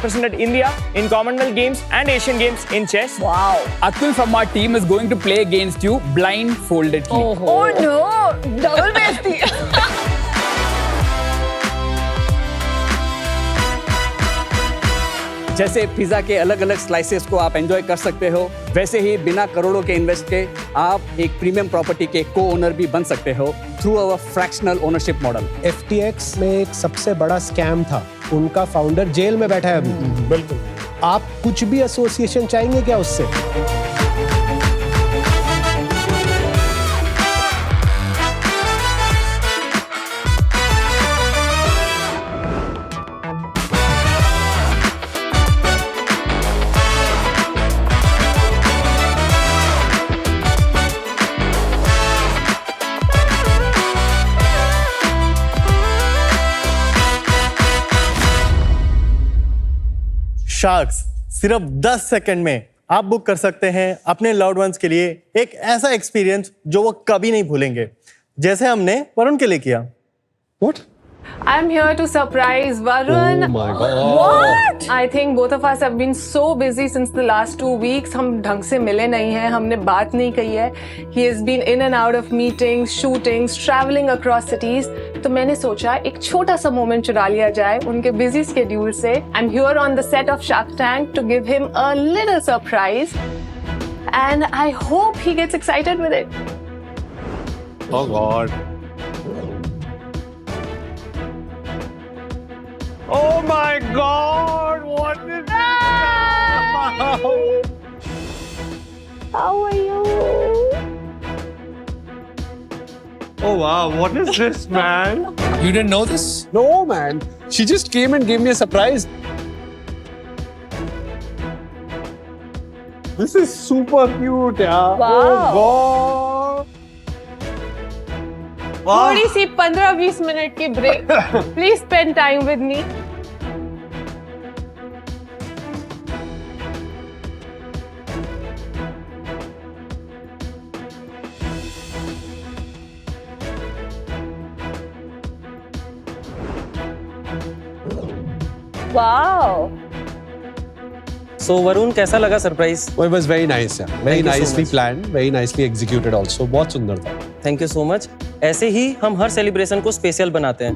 represented India in Commonwealth Games and Asian Games in chess. Wow. Atul from our team is going to play against you blindfolded. Oh no, double बेइज्जती. जैसे pizza के अलग अलग slices को आप enjoy कर सकते हो, वैसे ही बिना करोड़ों के इन्वेस्ट के आप एक प्रीमियम प्रॉपर्टी के को ओनर भी बन सकते हो through our fractional ownership model. FTX में एक सबसे बड़ा स्कैम था, उनका फाउंडर जेल में बैठा है अभी। बिल्कुल। आप कुछ भी एसोसिएशन चाहेंगे क्या उससे? शार्क्स सिर्फ 10 सेकंड में आप बुक कर सकते हैं अपने लव्ड वंस के लिए एक ऐसा एक्सपीरियंस जो वो कभी नहीं भूलेंगे, जैसे हमने वरुण के लिए किया। What? I'm here to surprise Varun. Oh my God. What? I think both of us have been so busy since the last 2 weeks. हम ढंग से मिले नहीं हैं, हमने बात नहीं कही है. He has been in and out of meetings, shootings, traveling across cities. तो मैंने सोचा एक छोटा सा मोमेंट चुरा लिया जाए उनके busy schedule से. I'm here on the set of Shark Tank to give him a little surprise. And I hope he gets excited with it. Oh God. Oh my God! What is this? How are you? Oh wow! What is this, man? You didn't know this? No man, she just came and gave me a surprise. This is super cute, yeah. Wow. Oh God! थोड़ी सी 15-20 minute की break. Please spend time with me. Wow. So Varun कैसा लगा surprise? Well, it was very nice, yeah. Very Thank you so nicely much. planned, very nicely executed also. बहुत सुंदर था. Thank you so much. ऐसे ही हम हर celebration को special बनाते हैं,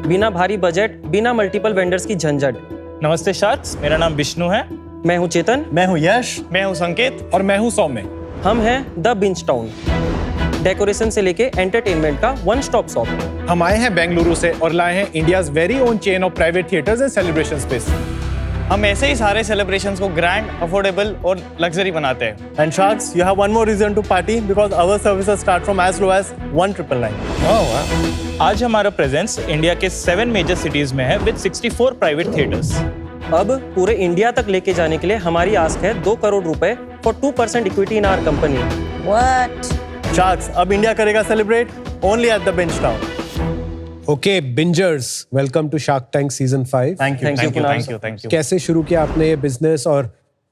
बिना भारी बजट, बिना मल्टीपल वेंडर्स की झंझट. नमस्ते शार्क्स, मेरा नाम विष्णु है. मैं हूँ चेतन. मैं हूँ यश. मैं हूँ संकेत. और मैं हूँ सौम्य. हम हैं द बिंच टाउन. डेकोरेशन से लेके एंटरटेनमेंट का वन स्टॉप शॉप. हम आए हैं बेंगलुरु से और लाए हैं India's very own chain of private theatres and celebration space. हम ऐसे ही सारे सेलिब्रेशंस को ग्रैंड, अफोर्डेबल और लग्जरी बनाते हैं. And Sharks, you have one more reason to party because our services start from as low as 1999. आज हमारा presence India के 7 मेजर सिटीज में है विद 64 प्राइवेट थिएटर्स. अब पूरे इंडिया तक लेके जाने के लिए हमारी आस्क है 2 करोड़ रुपए for 2% equity in our company. What? Sharks, अब इंडिया करेगा celebrate only at the Binge Town. Okay, bingers, welcome to Shark Tank Season 5. Thank you. Thank you, thank you, Kunal. Thank you, thank you. कैसे शुरू किया आपने ये business और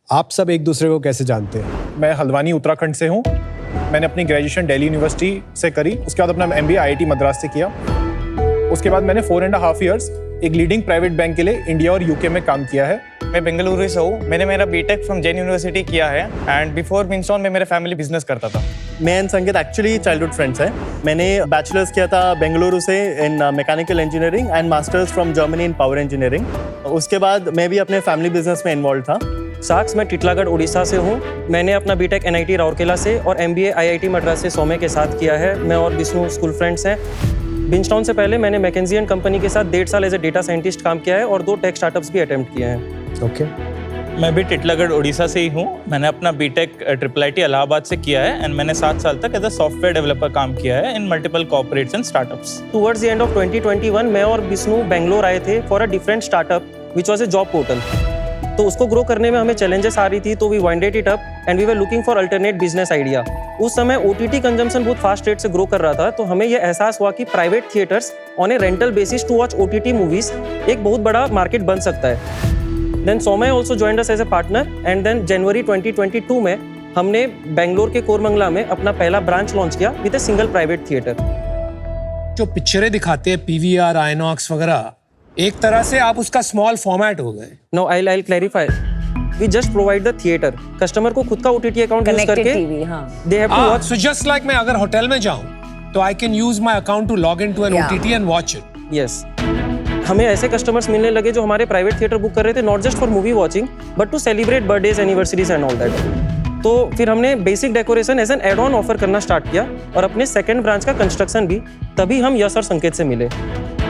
आप सब एक दूसरे को कैसे जानते हैं? मैं हल्द्वानी उत्तराखंड से हूँ. मैंने अपनी ग्रेजुएशन दिल्ली यूनिवर्सिटी से करी. उसके बाद अपना MBA IIT मद्रास से किया. उसके बाद मैंने 4.5 years एक लीडिंग प्राइवेट बैंक के लिए इंडिया और यूके में काम किया है. मैं बेंगलुरु से हूँ. मैंने मेरा बीटेक फ्रॉम जैन यूनिवर्सिटी किया है एंड बिफोर बिंचटाउन में मेरा फैमिली बिजनेस करता था. मैं एंड संकेत एक्चुअली चाइल्डहुड फ्रेंड्स हैं. मैंने बैचलर्स किया था बेंगलुरु से इन mechanical engineering and masters from Germany in power engineering. उसके बाद मैं भी अपने फैमिली बिजनेस में इन्वॉल्व था. साक्स, मैं टिटलागढ़ उड़ीसा से हूँ. मैंने अपना बीटेक NIT राउरकेला से और MBA IIT मद्रास से सौम्य के साथ किया है. मैं और विष्णु स्कूल फ्रेंड्स हैं. बिंचटाउन से पहले मैंने मैकेंजी एंड कंपनी के साथ 1.5 साल एज ए डेटा साइंटिस्ट काम किया है और 2 टेक स्टार्टअप्स भी अटेम्प्ट किए हैं. ओके. मैं भी टिटलागढ़ उड़ीसा से ही हूँ. मैंने अपना बीटेक IIIT इलाहाबाद से किया है एंड मैंने 7 साल तक एज अ सॉफ्टवेयर डेवलपर काम किया है इन multiple corporates and startups. Towards the end of 2021 मैं और विष्णु बेंगलोर आए थे for a different startup which was a job portal. तो उसको ग्रो करने में हमें चैलेंजेस आ रही थी, तो we winded it up and we were looking for alternate business idea. उस समय OTT कंजम्पशन बहुत फास्ट रेट से ग्रो कर रहा था, तो हमें ये एहसास हुआ कि private theatres on a rental basis to watch OTT movies एक बहुत बड़ा मार्केट बन सकता है. Then Saumya also joined us as a partner and then जनवरी 2022 में हमने बेंगलोर के कोरमंगला में अपना पहला ब्रांच लॉन्च किया with a single private theatre. जो पिक्चरें दिखाते हैं PVR, आइनॉक्स वगैरह, एक तरह से आप उसका स्मॉल फॉर्मेट हो गए। No I'll clarify. We just provide the theater. Customer को खुद का OTT अकाउंट यूज Connected करके TV, हाँ. they have to watch. So just like मैं अगर होटल में जाऊं तो I can use my account to log into an Yeah. OTT and watch it. Yes. हमें ऐसे कस्टमर्स मिलने लगे जो हमारे प्राइवेट थिएटर बुक कर रहे थे not just for movie watching but to celebrate birthdays anniversaries and all that. तो फिर हमने basic decoration as an add on offer करना स्टार्ट किया और अपने सेकंड ब्रांच का कंस्ट्रक्शन भी तभी हम यश और संकेत से मिले।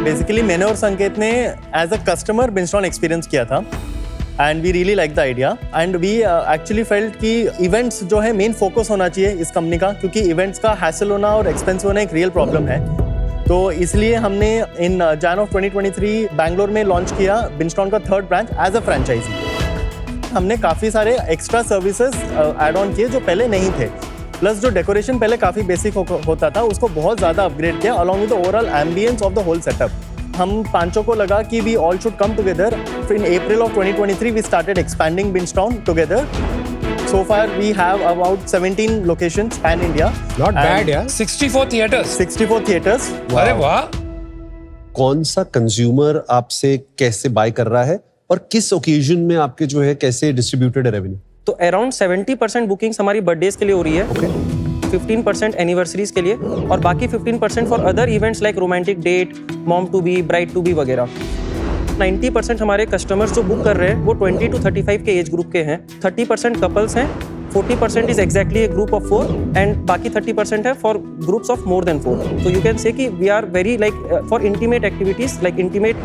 बेसिकली मैंने और संकेत ने एज अ कस्टमर बिंस्टॉन एक्सपीरियंस किया था and we really like the idea and we actually felt कि इवेंट्स जो है मेन फोकस होना चाहिए इस कंपनी का, क्योंकि इवेंट्स का हैसल होना और एक्सपेंसिव होना एक रियल प्रॉब्लम है। तो इसलिए हमने इन जैन ऑफ 2023 बैंगलोर में लॉन्च किया बिंस्टॉन का third branch as a franchisee. हमने काफ़ी सारे एक्स्ट्रा सर्विसेज ऐड ऑन किए जो पहले नहीं थे, प्लस जो डेकोरेशन पहले काफ़ी बेसिक होता था उसको बहुत ज़्यादा अपग्रेड किया along with the overall ambience of the whole setup. हम पांचों को लगा कि we all should come together. In April of 2023 we started expanding Binge Town together. So far we have about 17 locations pan India. Not bad यार। 64 theaters। 64 theaters. अरे वाह। कौन सा कंज्यूमर आपसे कैसे बाय कर रहा है और किस ओकेजन में आपके जो है कैसे डिस्ट्रीब्यूटेड है रेवेन्यू? तो अराउंड 70% बुकिंग्स हमारी बर्थडेज के लिए हो रही है, 15% एनिवर्सरीज के लिए और बाकी 15% for other events like romantic date, mom to be, bride to be वगैरह। 90% हमारे कस्टमर्स जो बुक कर रहे हैं वो 20 to 35 के एज ग्रुप के हैं, 30% कपल्स हैं, 40% is exactly a group of 4 and बाकी 30% है for groups of more than 4। तो यू कैन से कि we are very like for intimate activities like intimate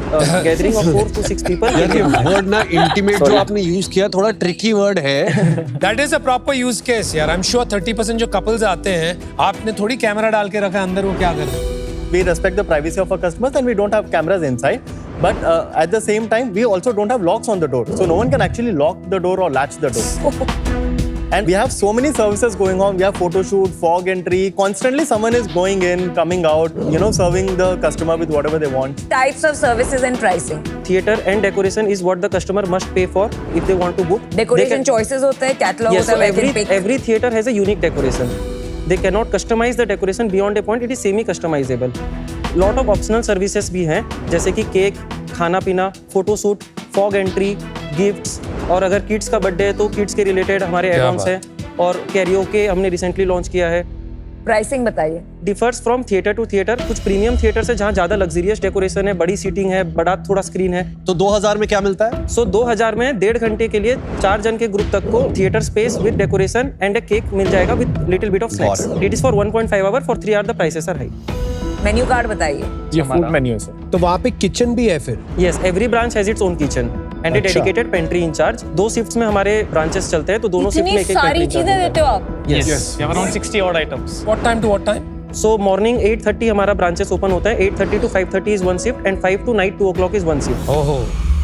gathering of 4 to 6 people. यार ये वर्ड ना इंटीमेट जो आपने यूज किया थोड़ा ट्रिकी वर्ड है। That is a proper use case यार। I'm sure 30% जो कपल्स आते हैं आपने थोड़ी कैमरा डाल के रखा है अंदर, वो क्या कर रहे हैं? We respect the privacy of our customers and we don't have cameras inside. But at the same time, we also don't have locks on the door. So no one can actually lock the door or latch the door. And we have so many services going on. We have photo shoot, fog entry. Constantly someone is going in, coming out, serving the customer with whatever they want. Types of services and pricing. Theater and decoration is what the customer must pay for if they want to book. Decoration choices होते हैं, catalog Yes, होता so है, where they pick. every theater has a unique decoration. They cannot customize the decoration beyond a point. It is semi-customizable. Lot of optional services भी हैं, जैसे कि cake, खाना पीना, photo shoot, fog entry, gifts और अगर kids का birthday है तो किड्स के रिलेटेड हमारे एड-ऑन्स हैं और कैरियोके हमने रिसेंटली लॉन्च किया है। प्राइसिंग बताइए। Differs from theatre to theatre. कुछ प्रीमियम थिएटर है जहाँ ज्यादा लग्जरियस डेकोरेशन है, बड़ी सीटिंग है, बड़ा थोड़ा स्क्रीन है। तो 2000 में क्या मिलता है? सो 2000 में 1.5 घंटे के लिए 4 जन के ग्रुप तक को theatre space with decoration and a cake मिल जाएगा with little bit of snacks. It is for 1.5 hour, for 3 hour the prices are high. Menu card बताइए। ये फूड मेन्यू है सर। तो वहाँ पे किचन भी है फिर? Yes, every branch has its own kitchen and a dedicated pantry in charge. 2 shifts में हमारे ब्रांचेस चलते हैं तो दोनों शिफ्ट में एक एक सारी चीजें देते हो आप? Yes, We have around 60 odd items. What time to what time? So morning 8:30 हमारा ब्रांचेस ओपन होता है, 8:30 to 5:30 is one shift and 5 to night 2 o'clock is one shift. ओहो।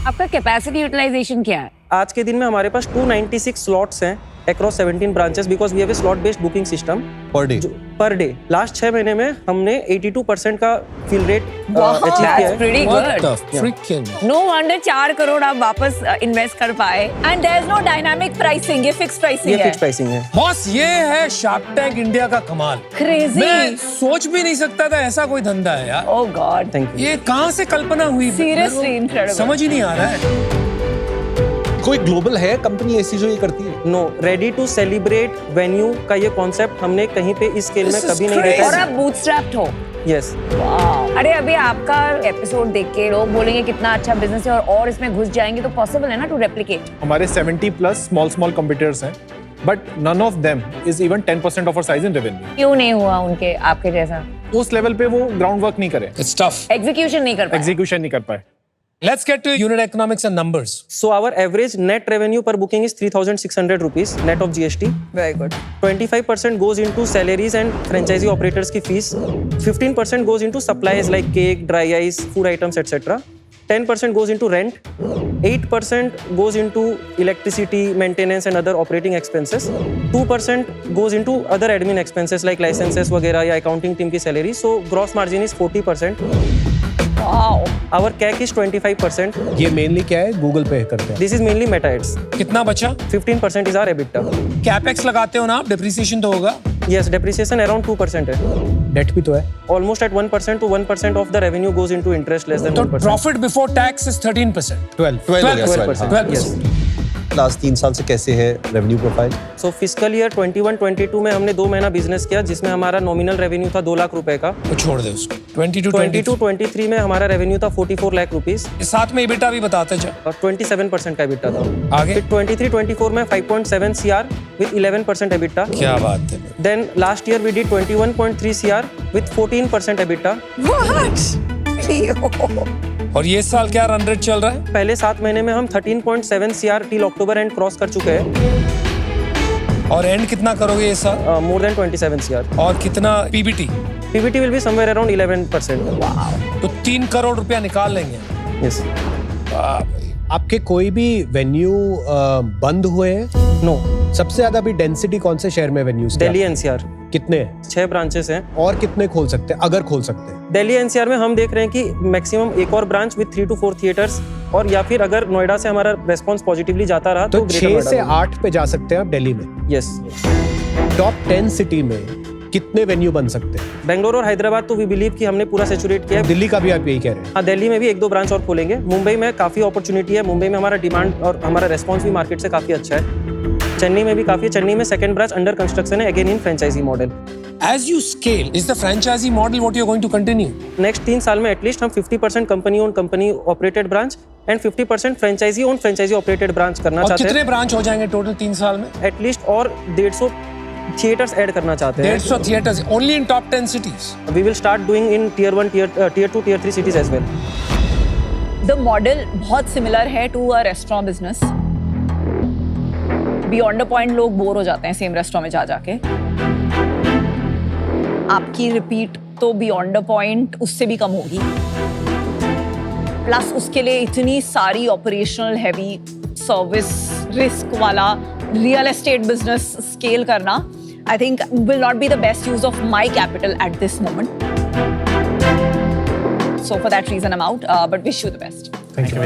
आपका कैपेसिटी यूटिलाइजेशन क्या है? आज के दिन में हमारे पास 296 स्लॉट्स हैं across 17 branches because we have a slot based booking system per day। Last 6 महीने में हमने 82% का फिल रेट अचीव किया है। Pretty What good. the freaking? No wonder 4 crore आप वापस इन्वेस्ट कर पाए। And there is no dynamic pricing, ये फिक्स प्राइसिंग ये है। फिक्स प्राइसिंग है। बॉस ये है शार्क टैंक इंडिया का कमाल। Crazy. मैं सोच भी नहीं सकता था ऐसा कोई धंधा है यार। Oh God. Thank you. ये कहाँ से कल्पना हुई? Seriously मेरे को incredible. समझ ही नहीं आ रहा है। कोई ग्लोबल है कंपनी ऐसी जो ये करती है? No, ready to celebrate venue का ये कॉन्सेप्ट हमने कहीं पे इस स्केल में कभी नहीं देखा और है। आप बूटस्ट्रैप्ड हो। यस। अरे अभी आपका एपिसोड देख के लोग बोलेंगे कितना अच्छा बिजनेस है और इसमें घुस जाएंगे तो पॉसिबल है ना टू रेप्लिकेट। हमारे 70 प्लस स्मॉल कंपीटिटर्स हैं, but none of them is even 10% of our size in revenue. क्यों नहीं हुआ उनके आपके जैसा? उस लेवल पे वो ग्राउंड वर्क नहीं करे, It's tough. एग्जीक्यूशन नहीं कर पाए। एग्जीक्यूशन नहीं कर पाए। Let's get to unit economics and numbers. So our average net revenue per booking is 3,600 rupees net of GST. Very good. 25% goes into salaries and franchisee operators की fees. 15% goes into supplies like cake, dry ice, food items, etc. 10% goes into rent. 8% goes into electricity, maintenance and other operating expenses. 2% goes into other admin expenses like licenses वगैरह या accounting team की salary. So gross margin is 40%. Wow. Our CAC is 25%. ये mainly क्या है? Google पे करते हैं। This is mainly Meta ads. कितना बचा? 15% is our EBITDA. कैपेक्स लगाते हो ना आप, डिप्रिसिएशन तो होगा? Yes, depreciation around 2% है. डेट भी तो है. Almost at 1% to 1% of the revenue goes into interest less than तो 1%. Profit before tax is 13%. 12%. Yes. Last 3 साल से कैसे है revenue profile? So fiscal year 21-22 में हमने 2 महीना बिजनेस किया जिसमें हमारा नॉमिनल रेवेन्यू था 2 लाख रुपए का. तो छोड़ दे उसको. 22-23 में हमारा रेवेन्यू था 44 लाख रुपीस. साथ में EBITDA भी बताते जा. और 27% का EBITDA था. आगे फिर 23-24 में 5.7 CR with 11% EBITDA. क्या बात है. Then last year we did 21.3 CR with 14% EBITDA. और ये साल क्या रन रेट चल रहा है? पहले 7 महीने में हम 13.7 CR till October and cross कर चुके हैं. और एंड कितना करोगे ये साल? More than 27 CR. और कितना PBT? PBT will be somewhere around 11%. तो 3 करोड़ रुपया निकाल लेंगे. Yes. आपके कोई भी वेन्यू बंद हुए हैं? No. सबसे ज्यादा भी डेंसिटी कौन से शहर में वेन्यूज? दिल्ली NCR. कितने हैं? 6 ब्रांचेस हैं. और कितने खोल सकते हैं अगर खोल सकते हैं? दिल्ली NCR में हम देख रहे हैं कि मैक्सिमम एक और ब्रांच विद 3 to 4 थिएटर्स, और या फिर अगर नोएडा से हमारा रेस्पॉन्स पॉजिटिवली जाता रहा तो 6 से 8 पे जा सकते हैं आप दिल्ली में. यस. टॉप 10 सिटी में कितने वेन्यू बन सकते हैं? बेंगलोर और हैदराबाद तो वी बिलीव कि हमने पूरा सैचुरेट किया है. दिल्ली का भी आप यही कह रहे हैं? हाँ, दिल्ली में भी 1-2 ब्रांच और खोलेंगे. मुंबई में काफ़ी अपॉर्चुनिटी है. मुंबई में हमारा डिमांड और हमारा रेस्पॉन्स भी मार्केट से काफ़ी अच्छा है. चेन्नई में भी काफ़ी है. चेन्नई में सेकंड ब्रांच अंडर कंस्ट्रक्शन है, again in franchisee model. As you scale, is the franchisee model what you're going to continue? Next 3 साल में एटलीस्ट हम 50% company own company operated branch and 50% franchisee own franchisee operated branch करना और चाहते हैं. कितने branch हो जाएंगे टोटल 3 साल में? एटलीस्ट और 150 थिएटर्स ऐड करना चाहते हैं. 150 theatres only in top 10 cities. We will start doing in tier 1, tier 2, tier 3 cities as well. The model बहुत सिमिलर है to a restaurant business. Beyond a point लोग बोर हो जाते हैं सेम रेस्टोरेंट में जा जाके. आपकी रिपीट तो बियॉन्ड अ पॉइंट उससे भी कम होगी. प्लस उसके लिए इतनी सारी ऑपरेशनल हैवी सर्विस रिस्क वाला रियल एस्टेट बिजनेस स्केल करना, I think will not be the best use of my capital at this moment. So for that reason I am out, but wish you the best. Thank you.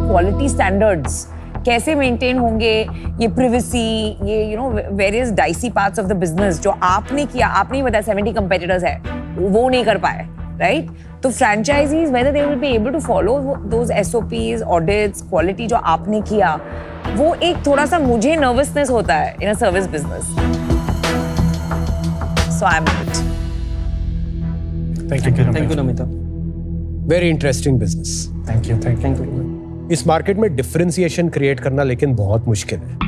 Quality standards कैसे maintain होंगे, ये privacy, ये you know various dicey parts of the business जो आपने किया. आपने ही बताया 70 competitors है, वो नहीं कर पाए, राइट? तो franchisees whether they will be able to follow those SOPs, audits, quality जो आपने किया, वो एक थोड़ा सा मुझे नर्वसनेस होता है in a service business. So I am out. Thank you Namita. Very interesting business. Thank you. इस मार्केट में डिफरेंशिएशन क्रिएट करना लेकिन बहुत मुश्किल है.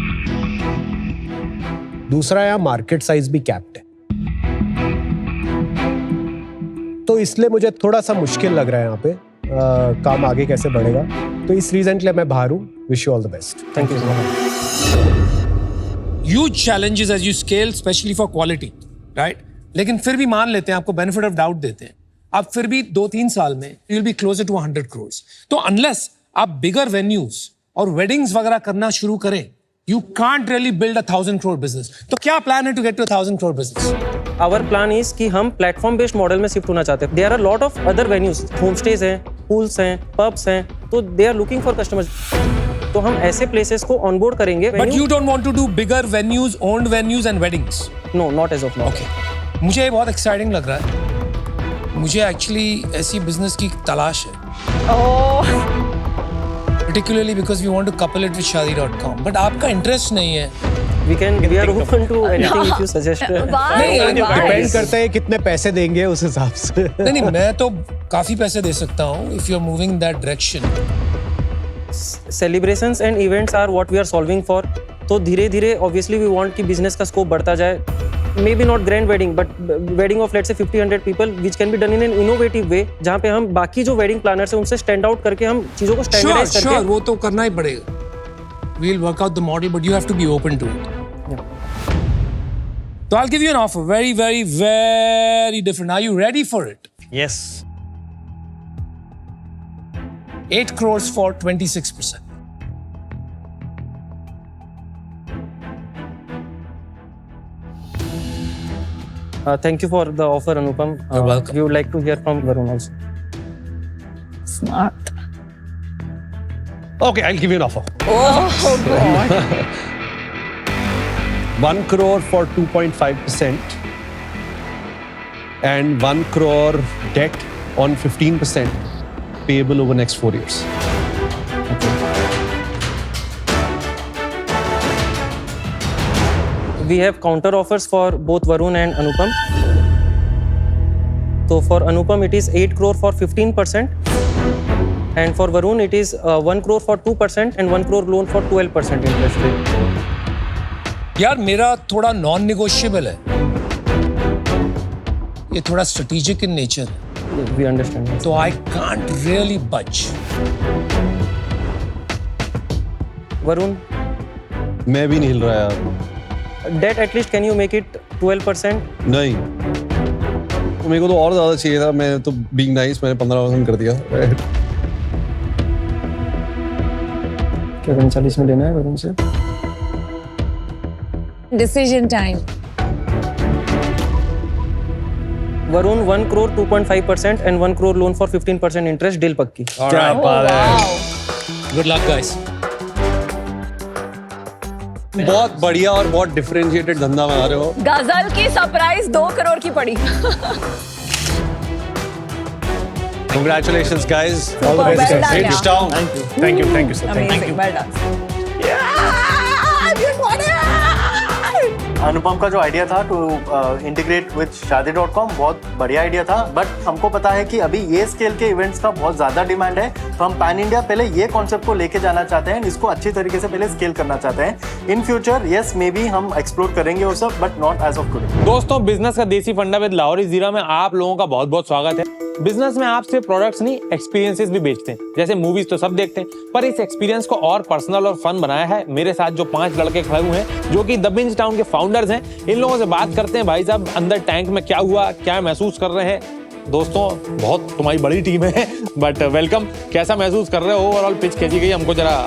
दूसरा, यहाँ मार्केट साइज भी कैप्ड है, तो इसलिए मुझे थोड़ा सा मुश्किल लग रहा है यहाँ पे काम आगे कैसे बढ़ेगा. तो इस रीजन के लिए मैं बाहर हूँ. Wish you all the best. Thank you. Huge challenges as you scale, especially for quality, right? लेकिन फिर भी मान लेते हैं, आपको बेनिफिट ऑफ डाउट देते हैं, आप फिर भी 2-3 साल में you will be closer to 100 crores. तो अनलेस आप बिगर वेन्यूज और वेडिंग्स वगैरह करना शुरू करें, you can't really build 1,000 crore business. तो क्या प्लान है to get to 1,000 crore business? Our plan is कि हम प्लेटफॉर्म बेस्ड मॉडल में शिफ्ट होना चाहते हैं. There are lot of other venues, homestays हैं, पूल्स हैं, पब्स हैं, तो they are looking for customers. तो हम ऐसे प्लेसेस को ऑनबोर्ड करेंगे. But you don't want to do bigger venues, owned venues and weddings? No, not as of now. Okay, मुझे ये बहुत एक्साइटिंग लग रहा है. मुझे एक्चुअली ऐसी बिजनेस की तलाश है, particularly because we want to couple it with Shaadi.com. But आपका इंटरेस्ट नहीं है. We are open to anything if you suggest. Depend करता है कितने पैसे देंगे उस हिसाब से. नहीं, मैं तो काफी पैसे दे सकता हूँ if you're moving in that direction. Celebrations and events are what we are solving for. तो धीरे धीरे obviously we want कि business का scope बढ़ता जाए. Maybe not grand wedding, but wedding of let's say 50-100 people, which can be done in an innovative way. जहाँ पे हम बाकी जो wedding planners हैं उनसे stand out करके हम चीजों को standardize करके. Sure, वो तो करना ही पड़ेगा. We'll work out the model, but you have to be open to it. Yeah. So I'll give you an offer, very, very, very different. Are you ready for it? Yes. 8 crores for 26%. Thank you for the offer, Anupam. You're welcome. We would like to hear from Varun also. Smart. Okay, I'll give you an offer. Oh God. 1 crore for 2.5% and 1 crore debt on 15% payable over next 4 years. We have counter offers for both Varun and Anupam. So for Anupam it is 8 crore for 15% and for Varun it is 1 crore for 2% and 1 crore loan for 12% interest rate. यार मेरा थोड़ा non negotiable है, ये थोड़ा strategic in nature है, We understand. तो I can't really बच। Varun, मैं भी नहीं हिल रहा यार। debt at least can you make it 12%? नहीं, मेरे को तो और ज्यादा चाहिए था। मैं तो बीइंग नाइस मैंने 15% कर दिया। क्या 39 में लेना है वरुण से? Decision time. Varun 1 crore 2.5% and 1 crore loan for 15% interest, deal पक्की. क्या बात है। Good luck guys. बहुत बढ़िया और बहुत डिफरेंशिएटेड धंधा बना रहे हो। गजल की सरप्राइज 2 करोड़ की पड़ी। Congratulations guys. All the best. Well done, It's yeah. down. Thank you, sir. Thank you. Amazing, well done. अनुपम का जो आइडिया था टू इंटीग्रेट विद शादी.com बहुत बढ़िया आइडिया था, बट हमको पता है कि अभी ये स्केल के इवेंट्स का बहुत ज्यादा डिमांड है, तो हम पैन इंडिया पहले ये कॉन्सेप्ट को लेके जाना चाहते हैं, इसको अच्छी तरीके से पहले स्केल करना चाहते हैं। In future yes maybe हम एक्सप्लोर करेंगे वो सब, but not as of today. दोस्तों, बिजनेस का देसी फंडा विद लाहौरी जीरा में आप लोगों का बहुत बहुत स्वागत है। बिजनेस में आप सिर्फ प्रोडक्ट्स नहीं, एक्सपीरियंसेस भी बेचते हैं। जैसे मूवीज तो सब देखते हैं, पर इस एक्सपीरियंस को और पर्सनल और फन बनाया है मेरे साथ जो 5 लड़के खड़े हुए हैं, जो कि द बिंज टाउन के फाउंडर्स हैं। इन लोगों से बात करते हैं, भाई साहब अंदर टैंक में क्या हुआ, क्या महसूस कर रहे हैं। दोस्तों, बहुत तुम्हारी बड़ी टीम है, बट वेलकम। कैसा महसूस कर रहे हो? ओवरऑल पिच कैसी गई, हमको जरा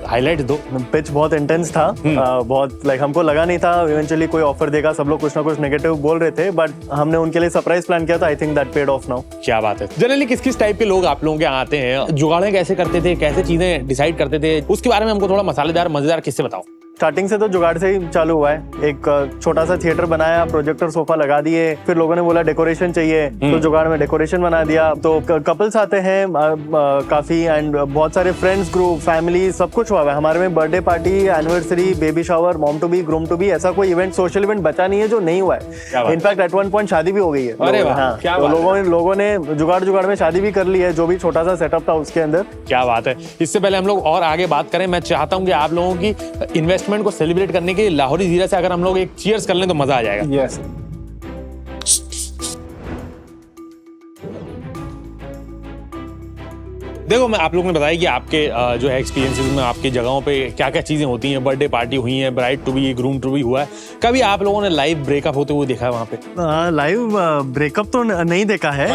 हाईलाइट दो। पिच बहुत इंटेंस था, बहुत लाइक हमको लगा नहीं था इवेंचुअली कोई ऑफर देगा, सब लोग कुछ ना कुछ नेगेटिव बोल रहे थे, बट हमने उनके लिए सरप्राइज प्लान किया था। I think that paid of now. क्या बात है। जनरली किस किस टाइप के लोग आप लोगों के यहाँ आते हैं, जुगाड़े कैसे करते थे, कैसे चीजें डिसाइड करते थे, उसके बारे में हमको थोड़ा मसालेदार मजेदार किस्से बताओ। स्टार्टिंग से तो जुगाड़ से ही चालू हुआ है। एक छोटा सा थिएटर बनाया, प्रोजेक्टर सोफा लगा दिए, फिर लोगों ने बोला डेकोरेशन चाहिए, तो जुगाड़ में डेकोरेशन बना दिया। तो कपल्स आते हैं काफी, एंड बहुत सारे फ्रेंड्स, ग्रुप, फैमिली, सब कुछ हुआ है हमारे में। Birthday party, anniversary, baby shower, mom to be, groom to be, ऐसा कोई इवेंट, सोशल इवेंट बचा नहीं है जो नहीं हुआ है। इनफैक्ट एट वन पॉइंट शादी भी हो गई है। लोगों ने जुगाड़ में शादी भी कर ली है, जो भी छोटा सा सेटअप था उसके अंदर। क्या बात है। इससे पहले हम लोग और आगे बात करें, मैं चाहता हूँ कि आप लोगों की इन्वेस्टमेंट को सेलिब्रेट करने के लिए लाहौरी जीरा से अगर हम लोग एक चीयर्स कर लें तो मजा आ जाएगा। यस। देखो, मैं आप लोगों ने बताया कि आपके जो है एक्सपीरियंसेस में आपकी जगहों पे क्या क्या चीजें होती हैं। बर्थडे पार्टी हुई है, bride to be, groom to be हुआ है। कभी आप लोगों ने लाइव ब्रेकअप होते हुए देखा है वहाँ पे? लाइव ब्रेकअप तो नहीं देखा है,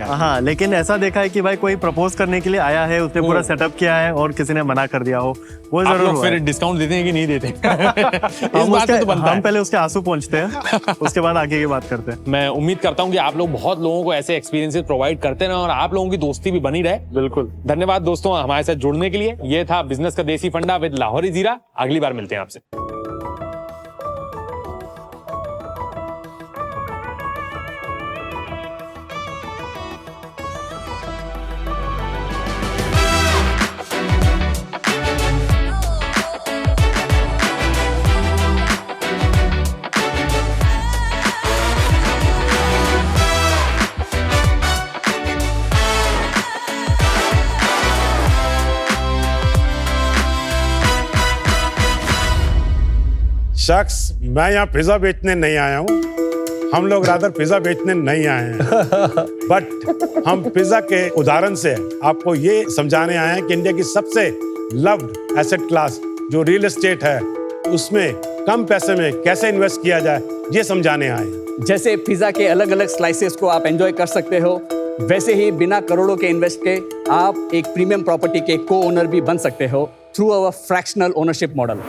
हाँ, लेकिन ऐसा देखा है कि भाई कोई प्रपोज करने के लिए आया है, उसने पूरा सेटअप किया है और किसी ने मना कर दिया हो, वो जरूर। फिर डिस्काउंट देते हैं कि नहीं देते? इस बात पे तो बनता है। हम पहले उसके आंसू पहुंचते हैं, उसके बाद आगे की बात करते हैं। मैं उम्मीद करता हूँ कि आप लोग बहुत लोगों को ऐसे एक्सपीरियंसेस प्रोवाइड करते रहे और आप लोगों की दोस्ती भी बनी रहे। बिल्कुल। धन्यवाद दोस्तों हमारे साथ जुड़ने के लिए। ये था बिजनेस का देसी फंडा विद लाहौरी जीरा। अगली बार मिलते हैं आपसे। शख्स, मैं यहाँ पिज्जा बेचने नहीं आया हूँ। हम लोग रादर पिज्जा बेचने नहीं आए हैं, बट हम पिज्जा के उदाहरण से आपको ये समझाने आए हैं कि इंडिया की सबसे लव्ड एसेट क्लास जो रियल एस्टेट है, उसमें कम पैसे में कैसे इन्वेस्ट किया जाए, ये समझाने आए हैं। जैसे पिज्जा के अलग अलग स्लाइसेस को आप एंजॉय कर सकते हो, वैसे ही बिना करोड़ों के इन्वेस्ट के आप एक प्रीमियम प्रॉपर्टी के को ओनर भी बन सकते हो through our fractional ownership model.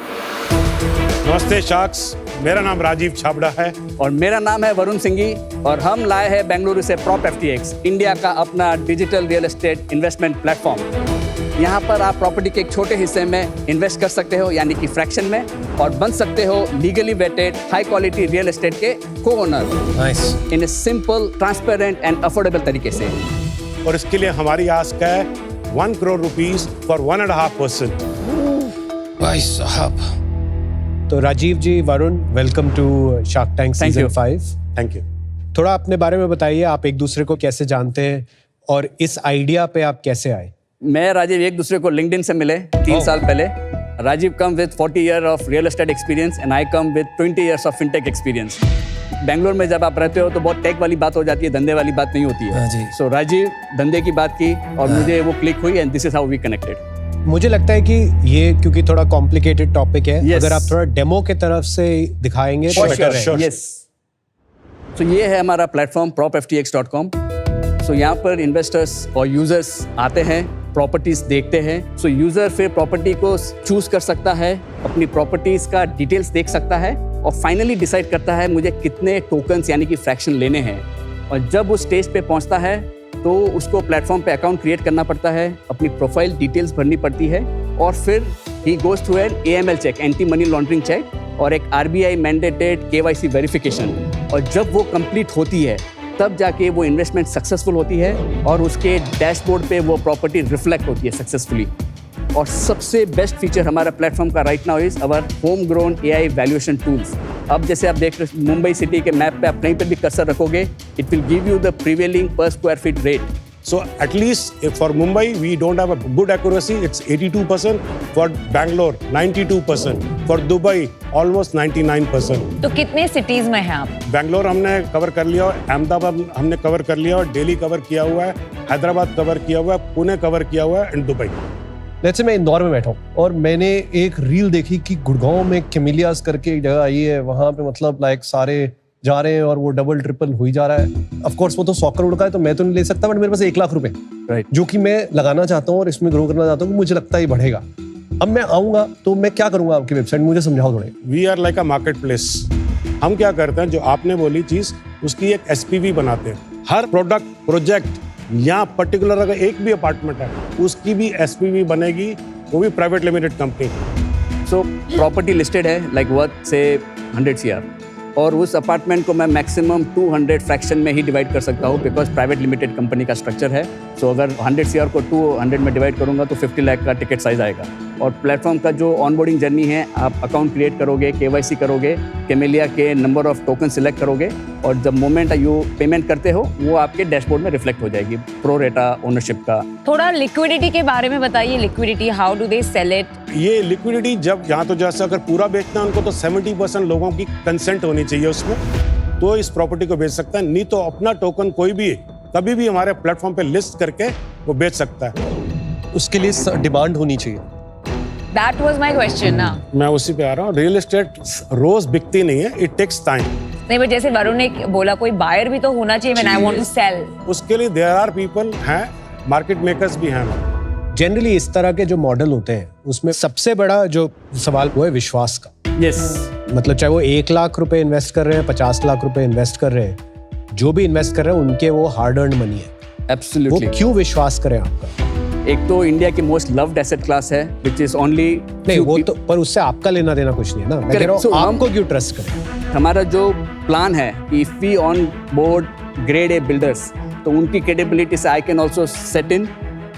नमस्ते शख्स, मेरा नाम राजीव छाबड़ा है और मेरा नाम है वरुण सिंघी, और हम लाए हैं बेंगलुरु से प्रॉप FTX, इंडिया का अपना digital real estate investment platform. यहाँ पर आप प्रॉपर्टी के एक छोटे हिस्से में इन्वेस्ट कर सकते हो, यानी कि फ्रैक्शन में, और बन सकते हो legally vetted high quality real estate के co-owner. Nice. In a simple, transparent and affordable तरीके से। और इसके लिए हमारी आस्क है 1 करोड़ रुपीस फॉर 1.5%। भाई साहब। तो Rajeev ji, Varun, welcome to Shark Tank Thank season you. 5। Thank you. थोड़ा अपने बारे में बताइए, आप एक दूसरे को कैसे जानते हैं और इस आइडिया पे आप कैसे आए? मैं राजीव एक दूसरे को लिंक्डइन से मिले 3 साल पहले। Rajeev come with 40 year of real estate experience and I come with 20 years of fintech experience. Bangalore में जब आप रहते हो तो बहुत टेक वाली बात हो जाती है, धंधे वाली बात नहीं होती है। सो राजीव धंधे की बात की और मुझे वो क्लिक हुई and this is how we connected. मुझे लगता है कि ये क्योंकि थोड़ा कॉम्प्लिकेटेड टॉपिक है, Yes. अगर आप थोड़ा डेमो के तरफ से दिखाएंगे तो बेटर रहेगा। यस। सो ये है हमारा प्लेटफॉर्म propftx.com। सो यहाँ पर इन्वेस्टर्स और यूजर्स आते हैं, प्रॉपर्टीज देखते हैं। सो यूजर फिर प्रॉपर्टी को चूज कर सकता है, अपनी प्रॉपर्टीज का डिटेल्स देख सकता है और फाइनली डिसाइड करता है मुझे कितने टोकन्स यानी कि फ्रैक्शन लेने हैं। और जब उस स्टेज पे पहुंचता है तो उसको प्लेटफॉर्म पे अकाउंट क्रिएट करना पड़ता है, अपनी प्रोफाइल डिटेल्स भरनी पड़ती है और फिर he goes through an AML check, anti money laundering check, और एक RBI मैंडेटेड KYC वेरिफिकेशन। और जब वो कंप्लीट होती है तब जाके वो इन्वेस्टमेंट सक्सेसफुल होती है और उसके डैशबोर्ड पे वो प्रॉपर्टी रिफ्लेक्ट होती है सक्सेसफुली। और सबसे बेस्ट फीचर हमारा प्लेटफॉर्म का right now is our home grown AI valuation tools. अब जैसे आप देख रहे मुंबई सिटी के मैप पे आप कहीं पे भी कर्सर रखोगे, it will give you the prevailing per square feet rate. So at least for Mumbai, we don't have a good accuracy. It's 82%. For Bangalore, 92%. For Dubai, almost 99%. तो कितने सिटीज में हैं आप? बैंगलोर हमने कवर कर लिया, और अहमदाबाद हमने कवर कर लिया, और दिल्ली कवर किया हुआ है, हैदराबाद कवर किया हुआ है, पुणे कवर किया हुआ है, एंड दुबई। जैसे मैं इंदौर में बैठा हूँ और मैंने एक रील देखी कि गुड़गांव में कैमिलियास करके एक जगह आई है, वहां पे मतलब लाइक सारे जा रहे हैं और वो डबल ट्रिपल हो ही जा रहा है। ऑफ कोर्स वो तो 100 करोड़ का है तो मैं तो नहीं ले सकता, बट मेरे पास 1 लाख रुपए, राइट, जो कि मैं लगाना चाहता हूँ और इसमें ग्रो करना चाहता हूँ, मुझे लगता है ये बढ़ेगा। अब मैं आऊंगा तो मैं क्या करूंगा आपकी वेबसाइट, मुझे समझाओ थोड़े। We are like a marketplace. हम क्या करते हैं, जो आपने बोली चीज उसकी एक SPV बनाते हैं। हर प्रोडक्ट प्रोजेक्ट या पर्टिकुलर अगर एक भी अपार्टमेंट है उसकी भी SPV बनेगी, वो भी private limited company. So property listed है लाइक वर्थ से 100 CR, और उस अपार्टमेंट को मैं मैक्सिमम 200 फ्रैक्शन में ही डिवाइड कर सकता हूँ, बिकॉज प्राइवेट लिमिटेड कंपनी का स्ट्रक्चर है। सो अगर 100 CR को 200 में डिवाइड करूंगा तो 50 लाख का टिकट साइज आएगा। और प्लेटफॉर्म का जो ऑनबोर्डिंग जर्नी है, आप अकाउंट क्रिएट करोगे, KYC करोगे, कैमेलिया के नंबर ऑफ टोकन सिलेक्ट करोगे, और जब मोमेंट यू पेमेंट करते हो वो आपके डैशबोर्ड में रिफ्लेक्ट हो जाएगी प्रो रेटा ओनरशिप का। थोड़ा लिक्विडिटी के बारे में बताइए। Liquidity, how do they sell it? ये लिक्विडिटी जब यहाँ तो जैसे अगर पूरा बेचना है उनको तो 70% लोगों की कंसेंट होनी चाहिए उसमें, तो इस प्रॉपर्टी को बेच सकता है। नहीं तो अपना टोकन कोई भी कभी भी हमारे प्लेटफॉर्म पे लिस्ट करके वो बेच सकता है। उसके लिए डिमांड होनी चाहिए। That was my question ना। मैं उसी पे आ रहा हूँ। रियल एस्टेट रोज बिकती नहीं है, इट टेक्स टाइम। नहीं, बट जैसे वरुण ने बोला कोई बायर भी तो होना चाहिए when I want to sell. उसके लिए देयर आर पीपल हैं, मार्केट मेकर्स भी हैं। जनरली इस तरह के जो मॉडल होते हैं उसमें सबसे बड़ा जो सवाल वो है विश्वास का। यस, मतलब चाहे वो 1 लाख रुपए इन्वेस्ट कर रहे हैं, 50 लाख रुपए इन्वेस्ट कर रहे हैं, जो भी इन्वेस्ट कर रहे हैं उनके वो हार्ड अर्न मनी है। एब्सोल्युटली। वो क्यों विश्वास करें आपका? एक तो इंडिया की मोस्ट लव्ड एसेट क्लास है, विच इज ओनली नहीं, वो तो पर उससे आपका लेना देना कुछ नहीं है ना। मैं कह रहा हूँ आपको क्यों ट्रस्ट करें? हमारा जो प्लान है, if we onboard grade A builders, तो उनकी क्रेडिबिलिटी से I can also set in.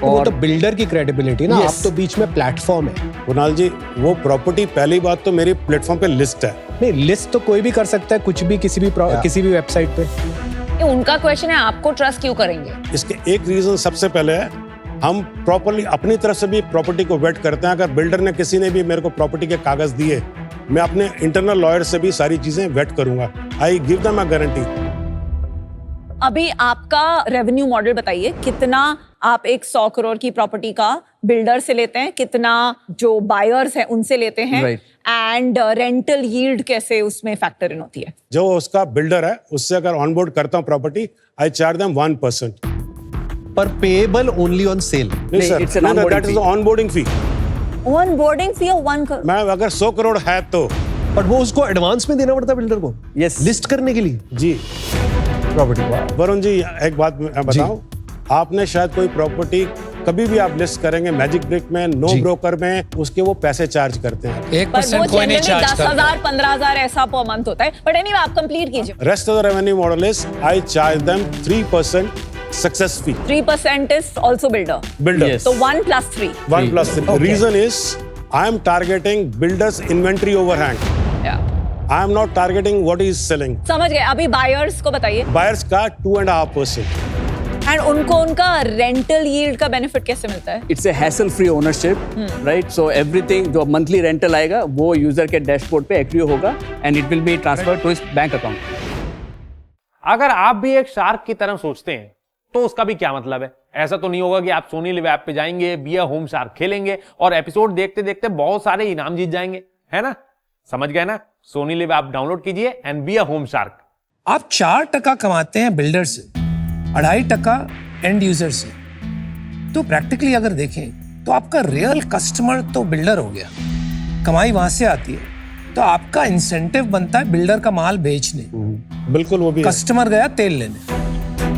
वो तो बिल्डर की क्रेडिबिलिटी ना, आप तो बीच में प्लेटफॉर्म है। कुणाल जी, वो प्रॉपर्टी पहली बात तो मेरी प्लेटफॉर्म पे लिस्ट है। नहीं, लिस्ट तो कोई भी कर सकता है, कुछ भी किसी भी वेबसाइट पे। ये उनका क्वेश्चन है, आपको ट्रस्ट क्यों करेंगे? इसके एक रीजन सबसे पहले है, हम प्रॉपर्ली अपनी तरफ से भी प्रॉपर्टी को वेट करते हैं। अगर बिल्डर ने किसी ने भी मेरे को प्रॉपर्टी के कागज दिए, मैं अपने इंटरनल लॉयर से भी सारी चीजें वेट करूंगा। I give them a guarantee. अभी आपका रेवेन्यू मॉडल बताइए, कितना आप एक 100 करोड़ की प्रॉपर्टी का बिल्डर से लेते हैं, कितना जो बायर्स हैं उनसे लेते हैं, एंड रेंटल यील्ड कैसे उसमें फैक्टर इन होती है? जो उसका बिल्डर है उससे अगर ऑनबोर्ड करता हूं प्रॉपर्टी, आई चार्ज देम 1%। पर पेएबल ओनली ऑन सेल। नहीं sir, that is onboarding fee. Onboarding fee 1 crore? मैं अगर 100 करोड़ है तो, बट वो उसको एडवांस में देना पड़ता है बिल्डर को। यस, लिस्ट करने के लिए जी प्रॉपर्टी। वरुण जी, एक बात मैं बताऊं, आपने शायद कोई प्रॉपर्टी कभी भी आप लिस्ट करेंगे मैजिक ब्रिक में, नो ब्रोकर में, उसके वो पैसे चार्ज करते हैं। 1% कोई नहीं चार्ज करता। 10,000 15,000 ऐसा पर मंथ होता है, बट एनीवे आप कंप्लीट कीजिए। Rest of the revenue model is I charge them 3% success fee. 3% is also builder. Builder. So 1 plus 3. 1 plus 3. The reason is I am targeting builders inventory overhang. Yeah. I am not targeting what he is selling. समझ गए। अभी buyers को बताइए। Buyers का 2.5%. And उनको उनका rental yield का benefit कैसे मिलता है? It's a hassle free ownership, right? So everything जो मंथली रेंटल आएगा वो यूजर के डैशबोर्ड पे एक्टिव होगा and it will be transferred to his bank account. अगर आप भी एक शार्क की तरह सोचते हैं तो उसका भी क्या मतलब है? ऐसा तो नहीं होगा कि आप सोनी लिव ऐप पे जाएंगे, बी अ होम शार्क खेलेंगे और एपिसोड देखते देखते बहुत सारे इनाम जीत जाएंगे, है ना? समझ गए ना? सोनी लिव ऐप डाउनलोड कीजिए and be a home shark. आप 4% कमाते हैं बिल्डर से, 2.5% एंड यूजर से, तो प्रैक्टिकली अगर देखें तो आपका रियल कस्टमर तो बिल्डर हो गया, कमाई वहां से आती है, तो आपका इंसेंटिव बनता है बिल्डर का माल बेचने। बिल्कुल वो भी कस्टमर गया तेल लेने।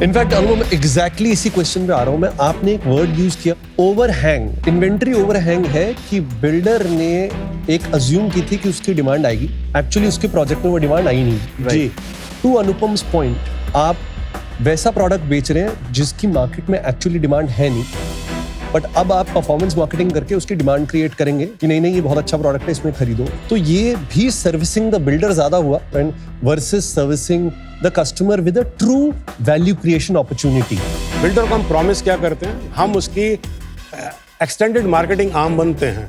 इनफैक्ट अनुभव, मैं एग्जैक्टली इसी क्वेश्चन पे आ रहा हूं मैं। आपने एक वर्ड यूज किया, ओवरहैंग। इन्वेंटरी ओवरहैंग है कि बिल्डर ने एक अज्यूम की थी कि उसकी डिमांड आएगी, एक्चुअली उसके प्रोजेक्ट में वो डिमांड आई नहीं। जी। टू अनुपम्स पॉइंट, आप वैसा प्रोडक्ट बेच रहे हैं जिसकी मार्केट में एक्चुअली डिमांड है नहीं, बट अब आप परफॉर्मेंस मार्केटिंग करके उसकी डिमांड क्रिएट करेंगे कि नहीं नहीं ये बहुत अच्छा प्रोडक्ट है, इसमें खरीदो। तो ये भी सर्विसिंग द बिल्डर ज्यादा हुआ versus servicing the customer with a true value creation opportunity. Builder को हम प्रॉमिस क्या करते हैं, हम उसकी एक्सटेंडेड मार्केटिंग आर्म बनते हैं।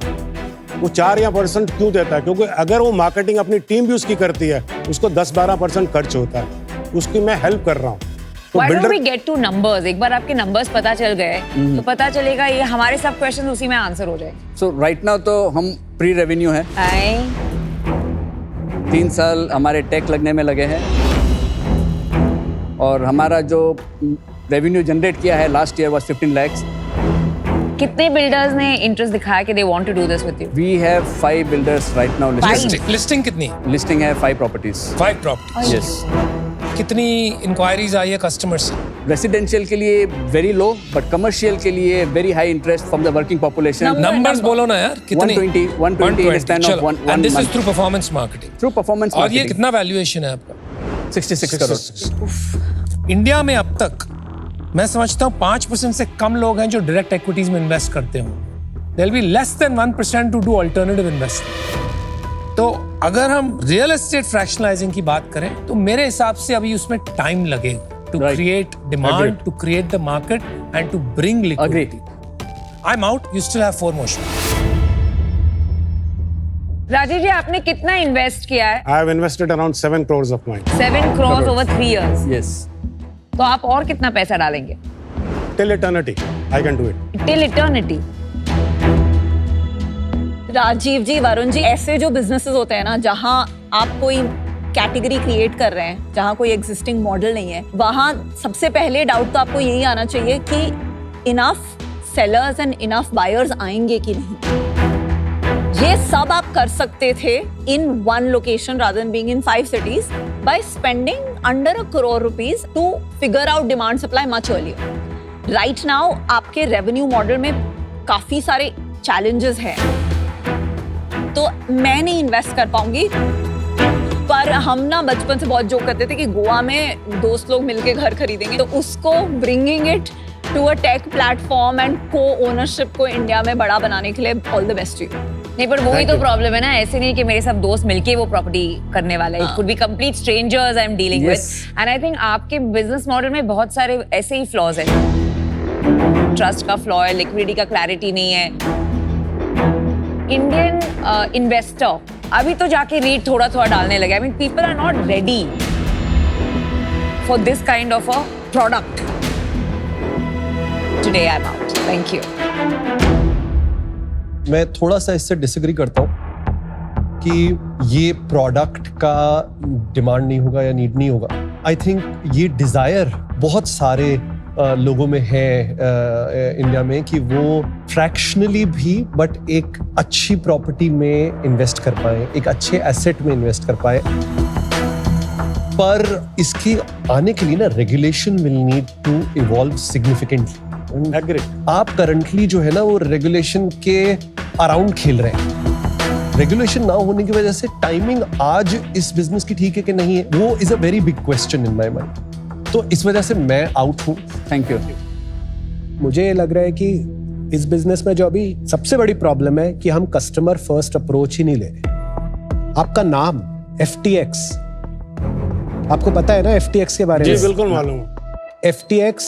वो 4 या % क्यों देता है? क्योंकि अगर वो मार्केटिंग अपनी टीम भी उसकी करती है, उसको 10-12% खर्च होता है, उसकी मैं हेल्प कर रहा हूँ। Why don't we get to numbers? एक बार आपके numbers पता चल गए तो पता चलेगा, ये हमारे सब क्वेश्चन उसी में आंसर हो जाएंगे। सो राइट नाउ तो हम प्री रेवेन्यू है, 3 साल हमारे टेक लगने में लगे हैं और हमारा जो रेवेन्यू जनरेट किया है लास्ट ईयर वाज 15 lakhs। कितने बिल्डर्स ने इंटरेस्ट दिखाया कि they want to do this with you? We have 5 builders right now listing. Listing कितनी? लिस्टिंग है 5 प्रॉपर्टीज। 5 प्रॉपर्टीज। यस। कितनी इंक्वायरीज आई है कस्टमर से? रेसिडेंशियल के लिए वेरी लो, बट कमर्शियल के लिए very high interest from the working population. Numbers बोलो ना यार, कितनी? 120 in the span of one and this is month. through performance marketing. Through performance और marketing. ये कितना वैल्यूएशन है आपका? 66 करोड़। इंडिया में अब तक मैं समझता हूँ 5% से कम लोग हैं जो डायरेक्ट इक्विटीज में इन्वेस्ट करते हो। There will be less than 1% to do alternative investing. तो अगर हम रियल एस्टेट फ्रैक्शनलाइजिंग की बात करें तो मेरे हिसाब से अभी उसमें टाइम लगेगा to create demand, to create the market and to bring liquidity. I am out, you still have 4 more shows. Rajesh ji, आपने कितना इन्वेस्ट किया है? I have invested around 7 crores of mine. 7 crores over 3 years. Yes. तो आप और कितना पैसा डालेंगे? Till eternity, I can do it. Till eternity. Rajiv ji, Varun ji, ऐसे जो बिजनेसेस होते हैं ना जहां आप कोई कैटेगरी क्रिएट कर रहे हैं, जहां कोई एग्जिस्टिंग मॉडल नहीं है, वहां सबसे पहले डाउट तो आपको यही आना चाहिए कि enough sellers and enough buyers आएंगे कि नहीं। ये सब आप कर सकते थे इन 1 location rather than being in 5 cities by spending under 1 crore rupees to figure out demand supply much earlier. Right now आपके रेवेन्यू मॉडल में काफी सारे चैलेंजेस हैं, तो मैं नहीं इन्वेस्ट कर पाऊंगी। पर हम ना बचपन से बहुत जोक करते थे कि गोवा में दोस्त लोग मिलके घर खरीदेंगे, तो उसको bringing it to a tech platform and co ownership को इंडिया में बड़ा बनाने के लिए all the best to you. नहीं, पर वही तो प्रॉब्लम है ना, ऐसे नहीं कि मेरे सब दोस्त मिलके वो प्रॉपर्टी करने वाला है। It could be complete strangers I am dealing with, and I think आपके बिजनेस मॉडल में बहुत सारे ऐसे ही फ्लॉज है। ट्रस्ट का फ्लॉ है, लिक्विडिटी का क्लैरिटी नहीं है। इंडियन इन्वेस्टर अभी तो जाके रीड थोड़ा थोड़ा डालने लगे। I mean people are not ready for this kind of a product. Today I am out, thank you. मैं थोड़ा सा इससे डिसएग्री करता हूँ कि ये प्रोडक्ट का डिमांड नहीं होगा या नीड नहीं होगा। आई थिंक ये डिजायर बहुत सारे लोगों में है इंडिया में कि वो फ्रैक्शनली भी बट एक अच्छी प्रॉपर्टी में इन्वेस्ट कर पाए, एक अच्छे एसेट में इन्वेस्ट कर पाए। पर इसके आने के लिए ना regulation will need to evolve significantly. Agree. आप करंटली जो है ना वो रेगुलेशन के अराउंड खेल रहे हैं। रेगुलेशन ना होने की वजह से टाइमिंग आज इस बिजनेस की ठीक है कि नहीं है, वो is a very big question in my mind. तो इस वजह से मैं आउट हूँ। Thank you. मुझे ये लग रहा है कि इस बिजनेस में जो अभी सबसे बड़ी प्रॉब्लम है कि हम कस्टमर फर्स्ट अप्रोच ही नहीं ले रहे। आपका नाम FTX, आपको पता है ना FTX के बारे में? जी बिल्कुल मालूम। FTX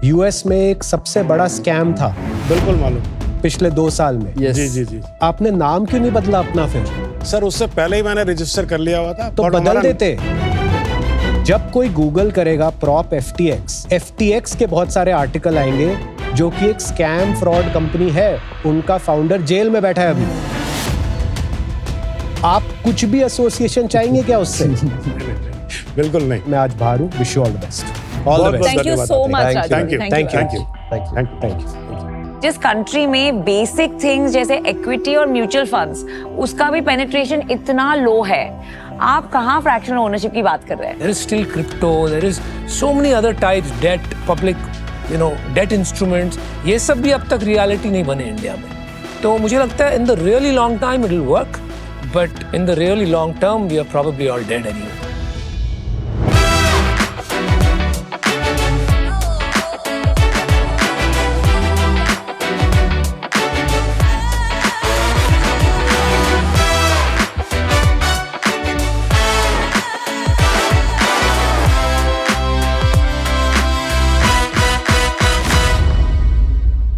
US में एक सबसे बड़ा स्कैम था। बिल्कुल मालूम। पिछले 2 साल में। Yes. जी जी जी। आपने नाम क्यों नहीं बदला अपना फिर? सर उससे पहले ही मैंने रजिस्टर कर लिया हुआ था। तो but बदल हमारा- देते। जब कोई गूगल करेगा प्रॉप FTX के बहुत सारे आर्टिकल आएंगे जो कि एक स्कैम फ्रॉड कंपनी है, उनका फाउंडर जेल में बैठा है अभी। आप कुछ भी एसोसिएशन चाहेंगे क्या उससे? बिल्कुल नहीं। मैं आज बाहर हूँ। Wish you all the best. All the best. Thank you so much, Thank you. Thank you. Thank you. Thank you. Thank you. जिस कंट्री में बेसिक थिंग्स जैसे इक्विटी और म्यूचुअल फंड्स, उसका भी पेनिट्रेशन इतना लो है, आप कहाँ फ्रैक्शनल ओनरशिप की बात कर रहे हैं? There is still crypto, there is so many other types, debt, public, debt instruments. ये सब भी अब तक reality नहीं बने इंडिया में। तो मुझे लगता है in the really long time it will work, but in the really long term we are probably all dead anyway.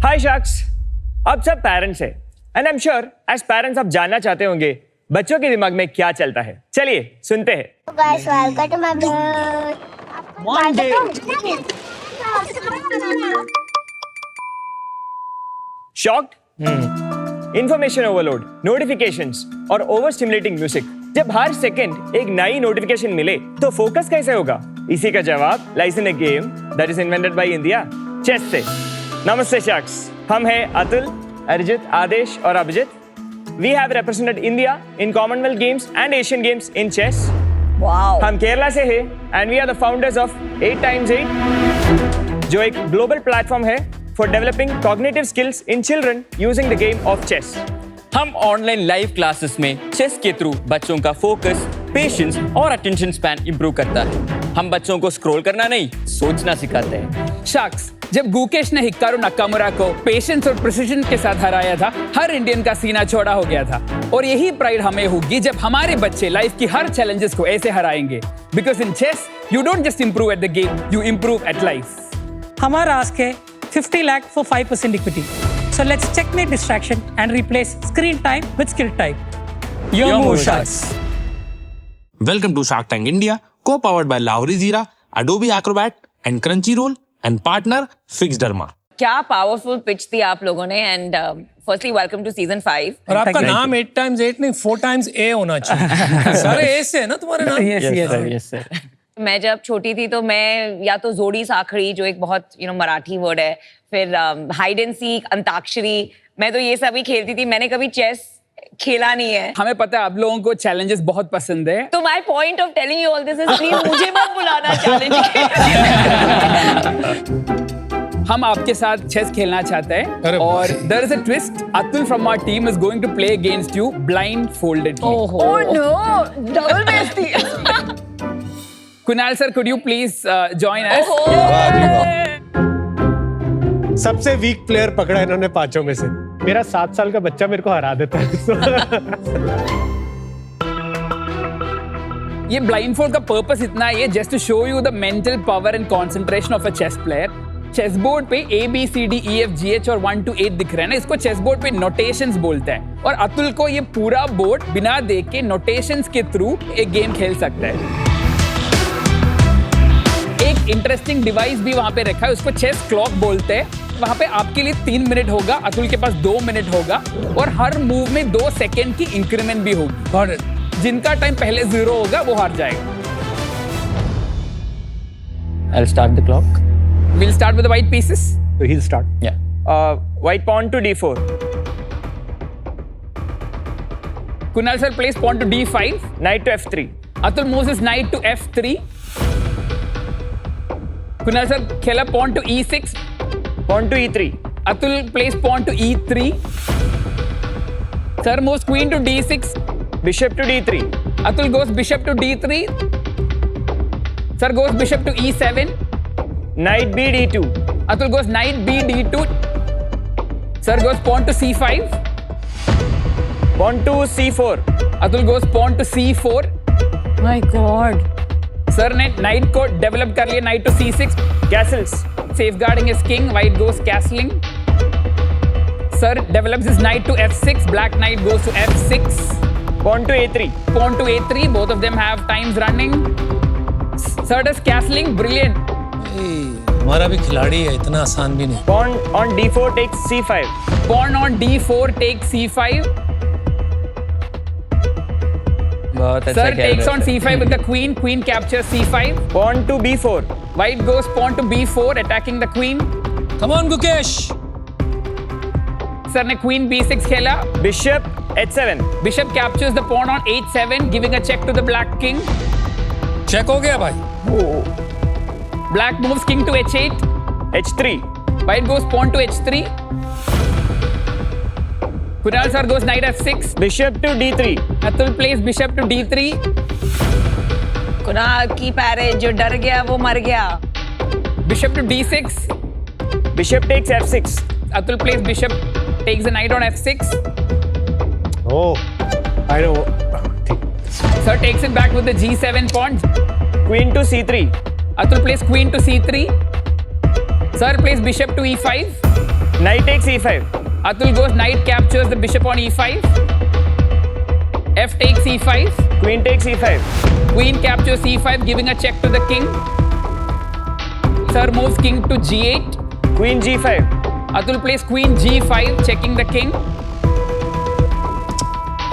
हाय शख्स, अब सब पेरेंट्स हैं and I am sure as parents आप जानना चाहते होंगे बच्चों के दिमाग में क्या चलता है। चलिए सुनते हैं। Guys, welcome to my blog. One day. Shocked? Information overload, notifications और ओवर स्टिमुलेटिंग म्यूजिक। जब हर सेकंड एक नई नोटिफिकेशन मिले तो फोकस कैसे होगा? इसी का जवाब lies in a game that is invented by India, chess से। नमस्ते शख्स, हम हैं अतुल, अरिजित, आदेश और Abhijit. We have represented India in Commonwealth Games and Asian Games in chess. Wow. हम केरला से हैं and we are the founders of 8x8, जो एक global platform है for developing cognitive skills in children using the game of chess. हम online live classes में chess के through बच्चों का फोकस, पेशेंस और अटेंशन स्पैन इंप्रूव करता है। हम बच्चों को स्क्रॉल करना नहीं, सोचना सिखाते हैं। शख्स, जब गुकेश ने हिकारू नाकामुरा को पेशेंस और प्रिसिजन के साथ हराया था, हर इंडियन का सीना चौड़ा हो गया था। और यही प्राइड हमें होगी जब हमारे बच्चे लाइफ की हर चैलेंजेस को ऐसे हराएंगे। Because in chess you don't just improve at the game, you improve at life. हमारा आस्क है 50 lakh for 5% equity. So let's checkmate distraction and replace screen time with skill time. Your move, Sharks. Welcome to Shark Tank India, co-powered by Lahori Zira, Adobe Acrobat and Crunchyroll, and partner Fixderma. क्या powerful pitch थी आप लोगों ने। And firstly welcome to season 5। और आपका नाम 8x8 नहीं 4x A होना चाहिए। सारे A से है ना तुम्हारे नाम? Yes sir. मैं जब छोटी थी तो मैं या तो जोड़ी साखड़ी, जो एक बहुत मराठी वर्ड है, फिर हाइड एंड सीक, अंताक्षरी, मैं तो ये सभी खेलती थी। मैंने कभी चेस खेला नहीं है। हमें पता है आप लोगों को चैलेंजेस बहुत पसंद है। तो my point of telling you all this is please मुझे मत बुलाना चैलेंज हम आपके साथ चेस खेलना चाहते हैं और there is a twist. Atul from our team is going to play against you blindfolded. Oh no, double बेइज्जती। Kunal sir, could you please join us? सबसे वीक प्लेयर पकड़ा इन्होंने पांचों में से। मेरा 7 साल का बच्चा मेरे को हरा देता है। ये ब्लाइंडफोल्ड का पर्पस इतना है, just to show you the mental power and concentration of a chess player. Chess board पे ABCDEFGH और 1 to 8 दिख रहे हैं ना, इसको चेस बोर्ड पे नोटेशंस बोलते हैं। और अतुल को ये पूरा बोर्ड बिना देख के नोटेशंस के थ्रू एक गेम खेल सकता है। एक इंटरेस्टिंग डिवाइस भी वहां पे रखा है, उसको चेस क्लॉक बोलते हैं। वहां पे आपके लिए 3 मिनट होगा, अतुल के पास 2 मिनट होगा और हर मूव में 2 सेकेंड की इंक्रीमेंट भी होगी। जिनका टाइम पहले 0 होगा वो हार जाएगा। I'll start the clock. We'll start with the white pieces. So he'll start. Yeah. White pawn to D4. Kunal sir plays pawn to D5. Knight to F3. Atul moves his knight to F3. Kunal sir खेला pawn to E6. Pawn to E3. Atul plays pawn to E3. Sir moves queen to D6. Bishop to D3. Atul goes bishop to D3. Sir goes bishop to E7. Knight B D2. Atul goes knight B D2. Sir goes pawn to C5. Pawn to C4. Atul goes pawn to C4. My God. Sir ने knight को develop कर लिया, knight to C6. Castles. Safeguarding his king. White goes castling. Sir develops his knight to F6. Black knight goes to F6. Pawn to A3. Pawn to A3. Both of them have times running. Sir does castling. Brilliant. हमारा भी खिलाड़ी है, इतना आसान भी नहीं. Pawn on D4 takes C5. Pawn on D4 takes C5. बहुत अच्छा Sir खेल takes रहे on थे. C5 with the queen. Queen captures C5. Pawn to B4. White goes pawn to B4, attacking the queen. Come on, Gukesh. Sir ने queen B6 खेला. Bishop H7. Bishop captures the pawn on H7, giving a check to the black king. Check हो गया भाई. Black moves king to H8. H3. White goes pawn to H3. Kunal sir goes knight F6. Bishop to D3. Atul plays bishop to D3. Kunal की पैरे जो डर गया वो मर गया. Bishop to D6. Bishop takes F6. Atul plays bishop, takes the knight on F6. Oh, I know. Sir takes it back with the G7 pawn. Queen to C3. Atul plays queen to C3. Sir plays bishop to E5. Knight takes E5. Atul goes knight captures the bishop on E5. F takes E5. Queen takes E5. Queen captures E5, giving a check to the king. Sir moves king to G8. Queen G5. Atul plays queen G5, checking the king.